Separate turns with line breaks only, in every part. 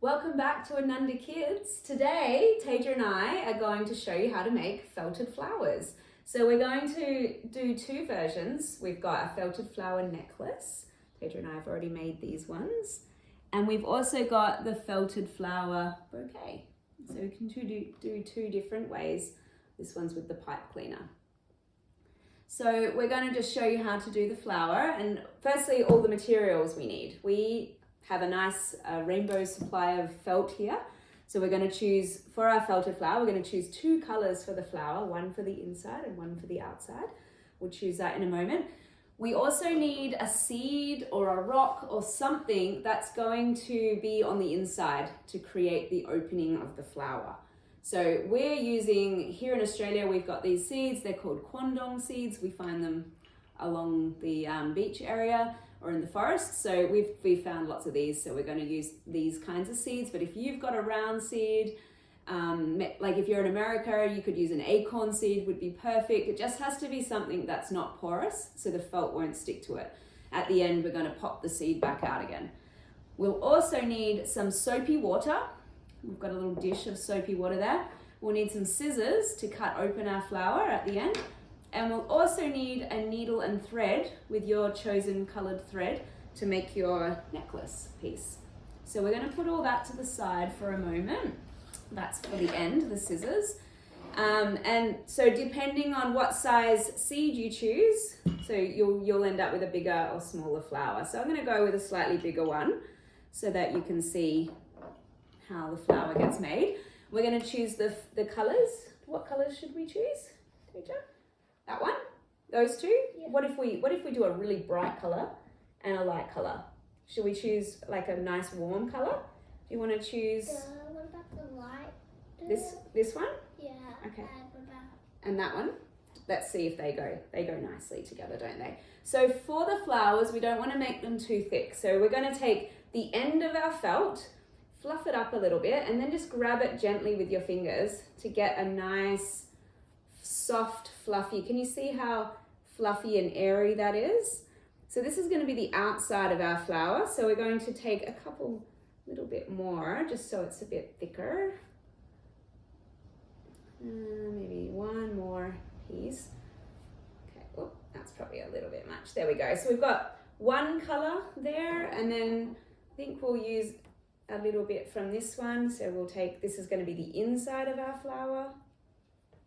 Welcome back to Ananda Kids. Today, Taja and I are going to show you how to make felted flowers. So we're going to do two versions. We've got a felted flower necklace. Taja and I have already made these ones. And we've also got the felted flower bouquet. So we can do two different ways. This one's with the pipe cleaner. So we're going to just show you how to do the flower. And firstly, all the materials we need. We have a nice rainbow supply of felt here. So we're going to choose, for our felted flower, we're going to choose two colors for the flower, one for the inside and one for the outside. We'll choose that in a moment. We also need a seed or a rock or something that's going to be on the inside to create the opening of the flower. So we're using, here in Australia, we've got these seeds. They're called quandong seeds. We find them along the beach area or in the forest. So we've found lots of these. So we're going to use these kinds of seeds. But if you've got a round seed, like if you're in America, you could use an acorn seed, would be perfect. It just has to be something that's not porous, so the felt won't stick to it. At the end, we're going to pop the seed back out again. We'll also need some soapy water. We've got a little dish of soapy water there. We'll need some scissors to cut open our flower at the end. And we'll also need a needle and thread with your chosen colored thread to make your necklace piece. So we're going to put all that to the side for a moment. That's for the end, the scissors. And so depending on what size seed you choose, so you'll end up with a bigger or smaller flower. So I'm going to go with a slightly bigger one so that you can see how the flower gets made. We're going to choose the colors. What colors should we choose, teacher? That one? Those two? Yeah. What if we do a really bright color and a light color? Should we choose like a nice warm color? Do you want to choose?
What about the light?
This one?
Yeah.
Okay. And that one? Let's see if they go nicely together, don't they? So for the flowers, we don't want to make them too thick. So we're going to take the end of our felt, fluff it up a little bit, and then just grab it gently with your fingers to get a nice, soft, fluffy. Can you see how fluffy and airy that is? So this is going to be the outside of our flower. So we're going to take a little bit more, just so it's a bit thicker. Maybe one more piece. Okay, oh, that's probably a little bit much. There we go. So we've got one color there, and then I think we'll use a little bit from this one. So we'll take, this is going to be the inside of our flower.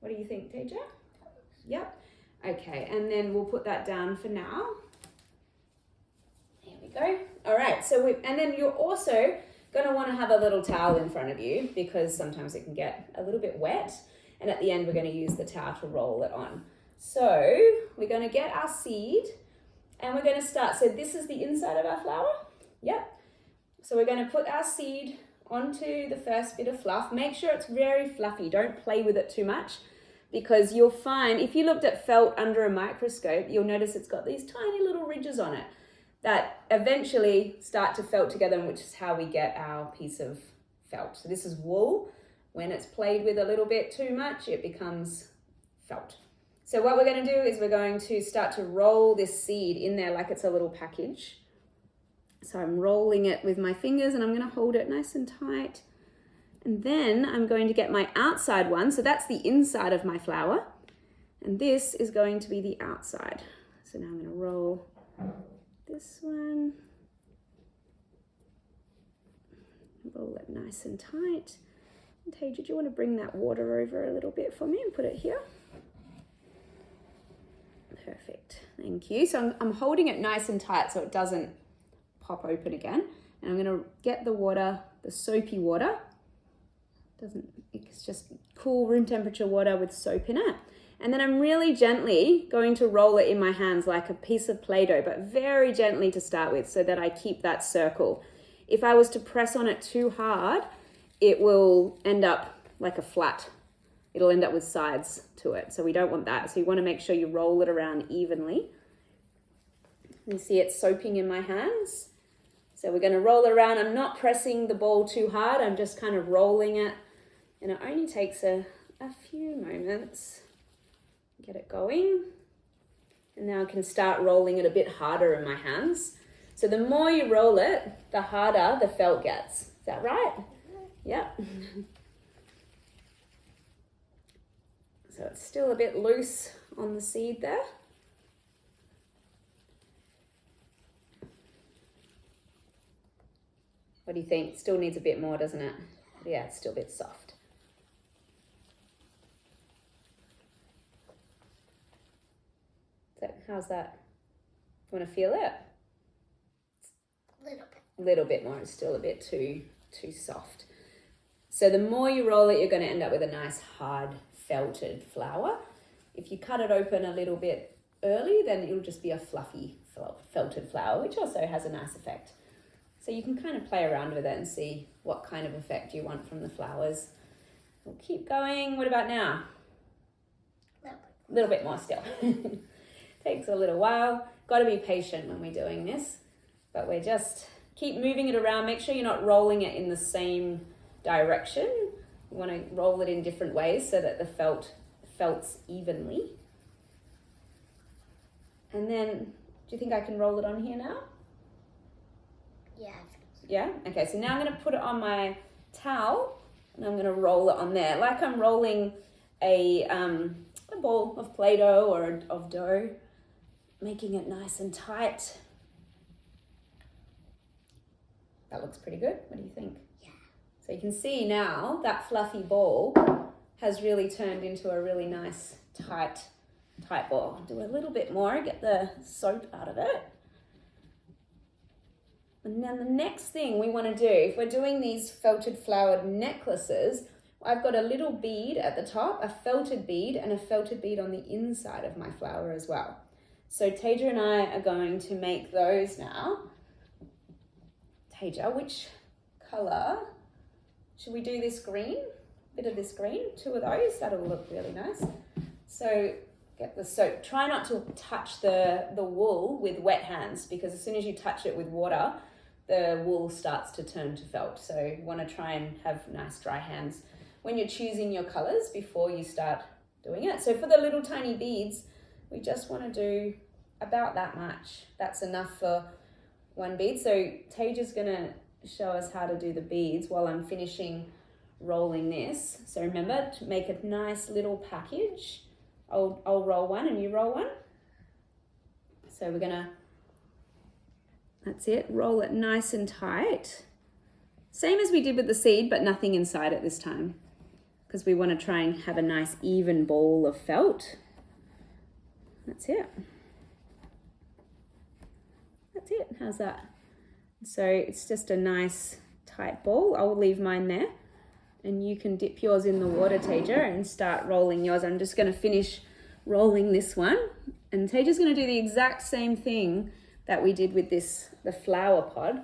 What do you think, Teja? Yep. Okay, and then we'll put that down for now. There we go. All right, so and then you're also going to want to have a little towel in front of you because sometimes it can get a little bit wet. And at the end, we're going to use the towel to roll it on. So we're going to get our seed and we're going to start. So this is the inside of our flower. Yep. So we're going to put our seed onto the first bit of fluff. Make sure it's very fluffy. Don't play with it too much because you'll find, if you looked at felt under a microscope, you'll notice it's got these tiny little ridges on it that eventually start to felt together, which is how we get our piece of felt. So this is wool. When it's played with a little bit too much, it becomes felt. So what we're going to do is we're going to start to roll this seed in there like it's a little package. So I'm rolling it with my fingers and I'm going to hold it nice and tight. And then I'm going to get my outside one. So that's the inside of my flower. And this is going to be the outside. So now I'm going to roll this one. Roll it nice and tight. And Taja, do you want to bring that water over a little bit for me and put it here? Perfect. Thank you. So I'm holding it nice and tight so it doesn't pop open again, and I'm going to get the water, the soapy water. It's just cool room temperature water with soap in it, and then I'm really gently going to roll it in my hands like a piece of Play-Doh, but very gently to start with so that I keep that circle. If I was to press on it too hard, it will end up like a flat. It'll end up with sides to it, so we don't want that. So you want to make sure you roll it around evenly. You see it soaping in my hands. So we're going to roll it around. I'm not pressing the ball too hard. I'm just kind of rolling it. And it only takes a few moments to get it going. And now I can start rolling it a bit harder in my hands. So the more you roll it, the harder the felt gets. Is that right? Yeah. So it's still a bit loose on the seed there. What do you think? Still needs a bit more, doesn't it? Yeah, it's still a bit soft. So how's that? Want to feel it?
Little bit.
A little bit more. It's still a bit too soft. So the more you roll it, you're going to end up with a nice hard felted flower. If you cut it open a little bit early, then it'll just be a fluffy felted flower, which also has a nice effect. So you can kind of play around with it and see what kind of effect you want from the flowers. We'll keep going. What about now? A little bit more still. Takes a little while. Got to be patient when we're doing this, but we're just keep moving it around. Make sure you're not rolling it in the same direction. You want to roll it in different ways so that the felts evenly. And then, do you think I can roll it on here now?
Yeah.
Yeah? Okay, so now I'm going to put it on my towel and I'm going to roll it on there like I'm rolling a ball of Play-Doh or of dough, making it nice and tight. That looks pretty good. What do you think?
Yeah.
So you can see now that fluffy ball has really turned into a really nice tight ball. Do a little bit more, get the soap out of it. And then the next thing we want to do, if we're doing these felted flowered necklaces, I've got a little bead at the top, a felted bead, and a felted bead on the inside of my flower as well. So Taja and I are going to make those now. Taja, which color? Should we do this green? A bit of this green, 2 of those, that'll look really nice. So get the soap. Try not to touch the wool with wet hands, because as soon as you touch it with water, the wool starts to turn to felt. So you want to try and have nice dry hands when you're choosing your colors before you start doing it. So for the little tiny beads, we just want to do about that much. That's enough for one bead. So Taja's going to show us how to do the beads while I'm finishing rolling this. So remember to make a nice little package. I'll roll one and you roll one. So we're gonna, that's it, roll it nice and tight. Same as we did with the seed, but nothing inside it this time, because we want to try and have a nice even ball of felt. That's it. That's it. How's that? So it's just a nice tight ball. I'll leave mine there and you can dip yours in the water, Taja, and start rolling yours. I'm just going to finish rolling this one, and Taja's going to do the exact same thing that we did with the flower pod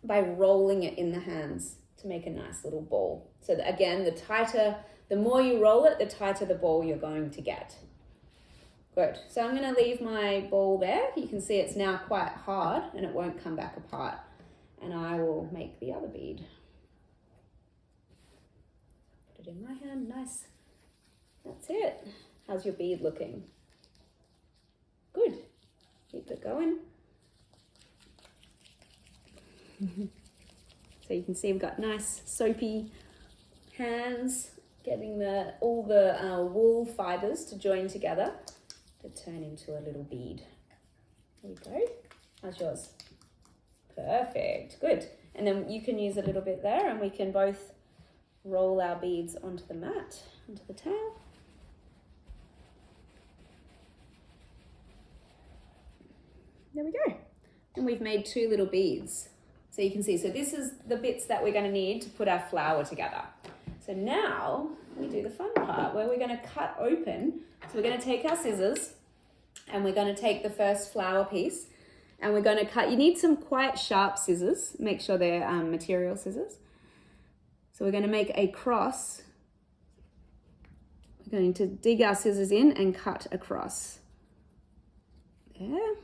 by rolling it in the hands to make a nice little ball. So that, again, the more you roll it, the tighter the ball you're going to get. Good. So I'm going to leave my ball there. You can see it's now quite hard and it won't come back apart. And I will make the other bead. Put it in my hand. Nice. That's it. How's your bead looking? Good. Keep it going. So you can see we've got nice soapy hands, getting all the wool fibers to join together to turn into a little bead. There we go. How's yours? Perfect. Good. And then you can use a little bit there and we can both roll our beads onto the mat, onto the towel. There we go. And we've made 2 little beads. So you can see, so this is the bits that we're going to need to put our flower together. So now we do the fun part where we're going to cut open. So we're going to take our scissors and we're going to take the first flower piece and we're going to cut. You need some quite sharp scissors. Make sure they're material scissors. So we're going to make a cross. We're going to dig our scissors in and cut across. There.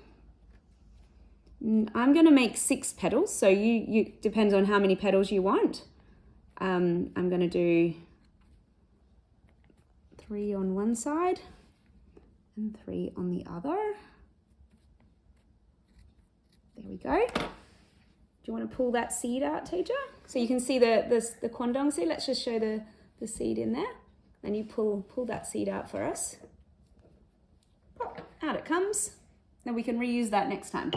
I'm going to make 6 petals, so you depends on how many petals you want. I'm going to do 3 on one side and 3 on the other. There There we go. Do you want to pull that seed out, teacher? So you can see the quandong seed. Let's just show the seed in there. And you pull that seed out for us. Pop, out it comes. Then we can reuse that next time.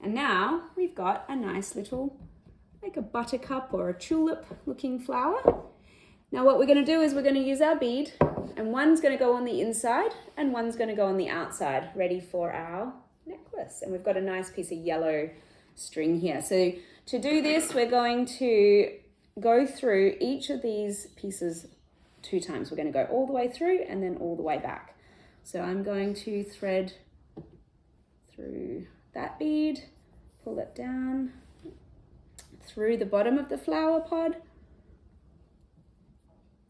And now we've got a nice little, like a buttercup or a tulip looking flower. Now what we're going to do is we're going to use our bead, and one's going to go on the inside and one's going to go on the outside, ready for our necklace. And we've got a nice piece of yellow string here. So to do this, we're going to go through each of these pieces 2 times. We're going to go all the way through and then all the way back. So I'm going to thread through that bead, pull it down through the bottom of the flower pod.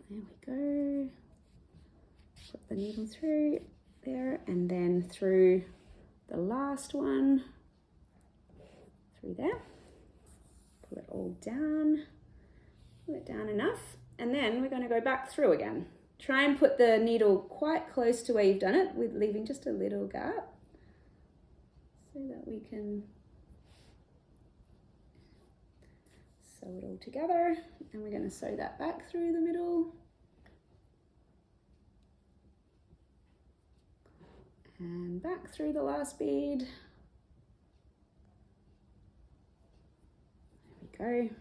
There we go. Put the needle through there and then through the last one, through there. Pull it all down, pull it down enough, and then we're going to go back through again. Try and put the needle quite close to where you've done it, with leaving just a little gap so that we can sew it all together. And we're going to sew that back through the middle. And back through the last bead. There we go.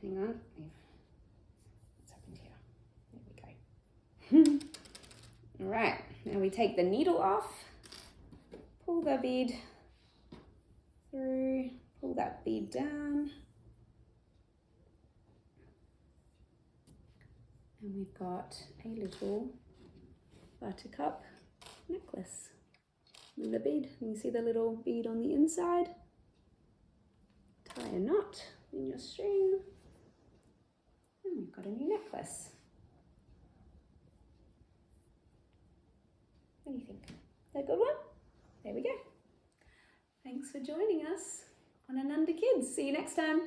Hang on. What's happened here? There we go. All right, now we take the needle off, pull the bead through, pull that bead down, and we've got a little buttercup necklace with a bead. You see the little bead on the inside. Tie a knot in your string. And we've got a new necklace. What do you think? Is that a good one? There we go. Thanks for joining us on Ananda Kids. See you next time.